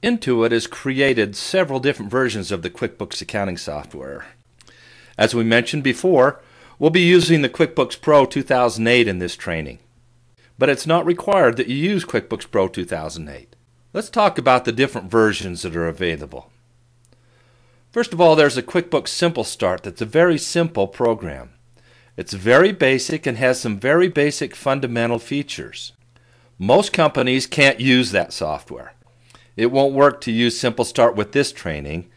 Intuit has created several different versions of the QuickBooks accounting software. As we mentioned before, we'll be using the QuickBooks Pro 2008 in this training. But it's not required that you use QuickBooks Pro 2008. Let's talk about the different versions that are available. First of all, there's a QuickBooks Simple Start that's a very simple program. It's very basic and has some very basic fundamental features. Most companies can't use that software. It won't work to use Simple Start with this training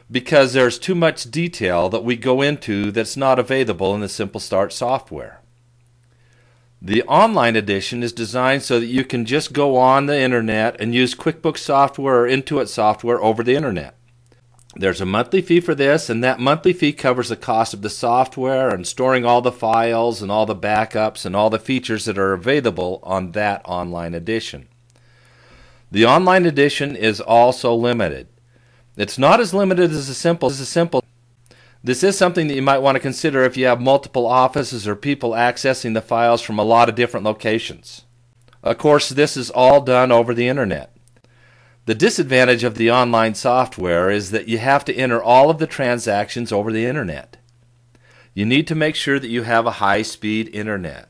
because there's too much detail that we go into that's not available in the Simple Start software. The online edition is designed so that you can just go on the internet and use QuickBooks software or Intuit software over the internet. There's a monthly fee for this, and that monthly fee covers the cost of the software and storing all the files and all the backups and all the features that are available on that online edition. The online edition is also limited. It's not as limited as a simple. This is something that you might want to consider if you have multiple offices or people accessing the files from a lot of different locations. Of course, this is all done over the internet. The disadvantage of the online software is that you have to enter all of the transactions over the internet. You need to make sure that you have a high-speed internet.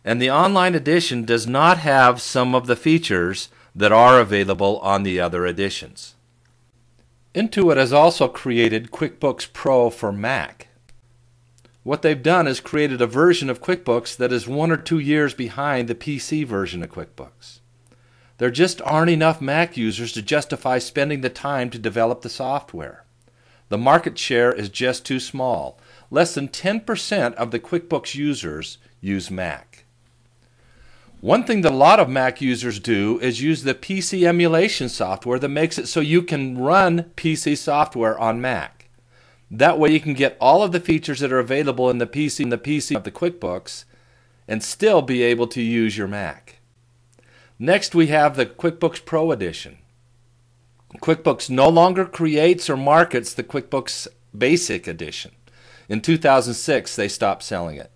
And the online edition does not have some of the features that are available on the other editions. Intuit has also created QuickBooks Pro for Mac. What they've done is created a version of QuickBooks that is 1 or 2 years behind the PC version of QuickBooks. There just aren't enough Mac users to justify spending the time to develop the software. The market share is just too small. Less than 10% of the QuickBooks users use Mac. One thing that a lot of Mac users do is use the PC emulation software that makes it so you can run PC software on Mac. That way you can get all of the features that are available in the PC of the QuickBooks and still be able to use your Mac. Next we have the QuickBooks Pro Edition. QuickBooks no longer creates or markets the QuickBooks Basic Edition. In 2006 they stopped selling it.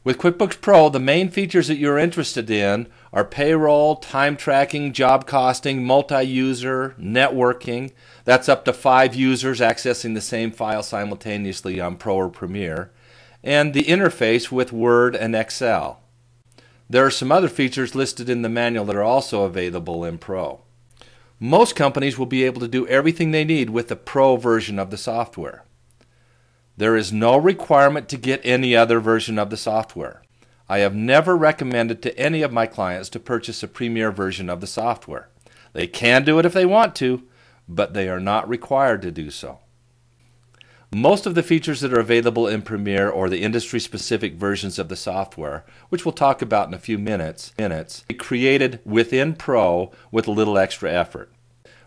With QuickBooks Pro, the main features that you're interested in are payroll, time tracking, job costing, multi-user, networking. That's up to 5 users accessing the same file simultaneously on Pro or Premier. And the interface with Word and Excel. There are some other features listed in the manual that are also available in Pro. Most companies will be able to do everything they need with the Pro version of the software. There is no requirement to get any other version of the software. I have never recommended to any of my clients to purchase a Premier version of the software. They can do it if they want to, but they are not required to do so. Most of the features that are available in Premier or the industry-specific versions of the software, which we'll talk about in a few minutes, are created within Pro with a little extra effort.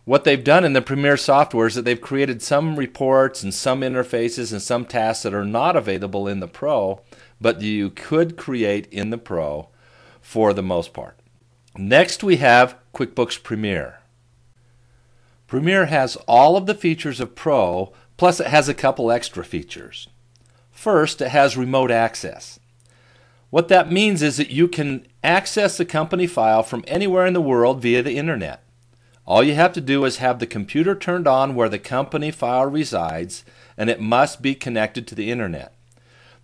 What they've done in the Premier software is that they've created some reports and some interfaces and some tasks that are not available in the Pro, but you could create in the Pro for the most part. Next we have QuickBooks Premier. Premier has all of the features of Pro, plus it has a couple extra features. First, it has remote access. What that means is that you can access the company file from anywhere in the world via the internet. All you have to do is have the computer turned on where the company file resides, and it must be connected to the internet.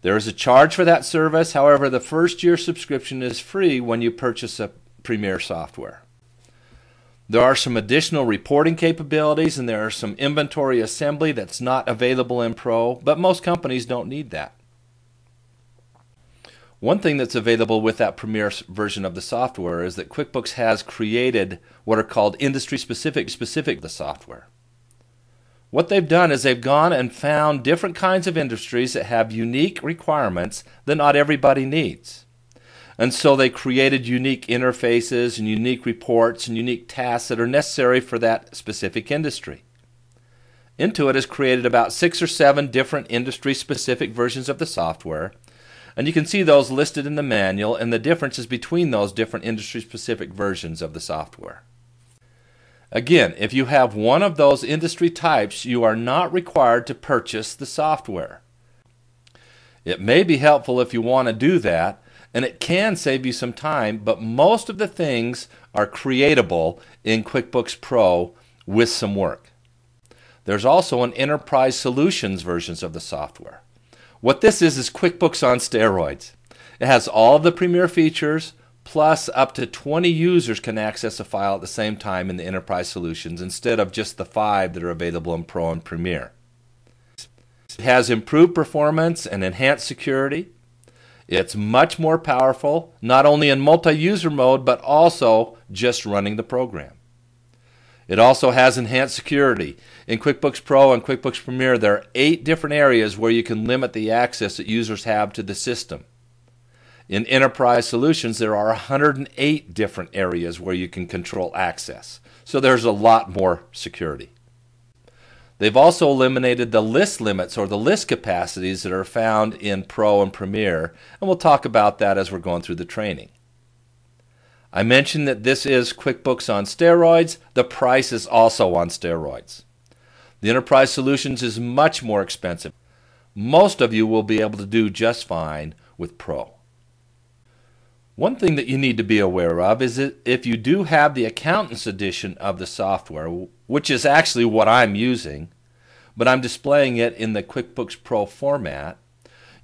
There is a charge for that service. However, the first year subscription is free when you purchase a Premier software. There are some additional reporting capabilities, and there are some inventory assembly that's not available in Pro, but most companies don't need that. One thing that's available with that Premier version of the software is that QuickBooks has created what are called industry-specific the software. What they've done is they've gone and found different kinds of industries that have unique requirements that not everybody needs. And so they created unique interfaces and unique reports and unique tasks that are necessary for that specific industry. Intuit has created about 6 or 7 different industry-specific versions of the software, and you can see those listed in the manual and the differences between those different industry-specific versions of the software. Again, if you have one of those industry types, you are not required to purchase the software. It may be helpful if you want to do that, and it can save you some time, but most of the things are creatable in QuickBooks Pro with some work. There's also an Enterprise Solutions versions of the software. What this is QuickBooks on steroids. It has all of the Premier features, plus up to 20 users can access a file at the same time in the Enterprise Solutions instead of just the 5 that are available in Pro and Premier. It has improved performance and enhanced security. It's much more powerful, not only in multi-user mode, but also just running the program. It also has enhanced security. In QuickBooks Pro and QuickBooks Premier, there are 8 different areas where you can limit the access that users have to the system. In Enterprise Solutions, there are 108 different areas where you can control access. So there's a lot more security. They've also eliminated the list limits or the list capacities that are found in Pro and Premier, and we'll talk about that as we're going through the training. I mentioned that this is QuickBooks on steroids. The price is also on steroids. The Enterprise Solutions is much more expensive. Most of you will be able to do just fine with Pro. One thing that you need to be aware of is that if you do have the Accountant's Edition of the software, which is actually what I'm using, but I'm displaying it in the QuickBooks Pro format,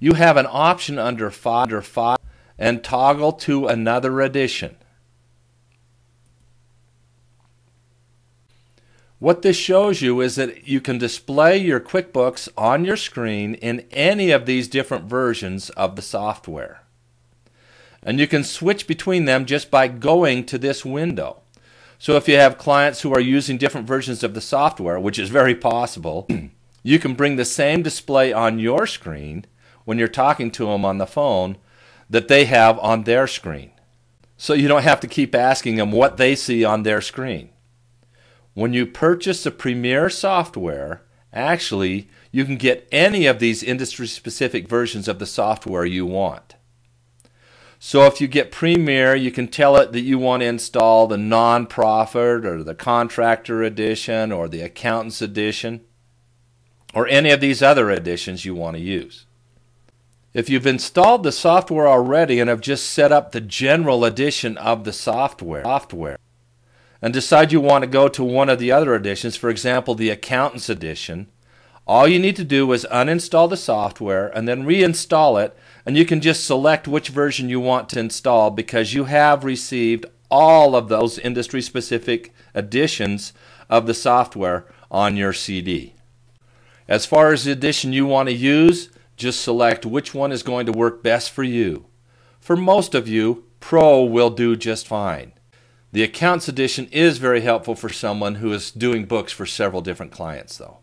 you have an option under File and Toggle to Another Edition. What this shows you is that you can display your QuickBooks on your screen in any of these different versions of the software. And you can switch between them just by going to this window. So if you have clients who are using different versions of the software, which is very possible, you can bring the same display on your screen when you're talking to them on the phone that they have on their screen. So you don't have to keep asking them what they see on their screen. When you purchase the Premier software, actually, you can get any of these industry-specific versions of the software you want. So if you get Premier, you can tell it that you want to install the non-profit or the contractor edition or the accountant's edition or any of these other editions you want to use. If you've installed the software already and have just set up the general edition of the software and decide you want to go to one of the other editions, for example the accountant's edition, all you need to do is uninstall the software and then reinstall it, and you can just select which version you want to install because you have received all of those industry-specific editions of the software on your CD. As far as the edition you want to use, just select which one is going to work best for you. For most of you, Pro will do just fine. The Accounts Edition is very helpful for someone who is doing books for several different clients though.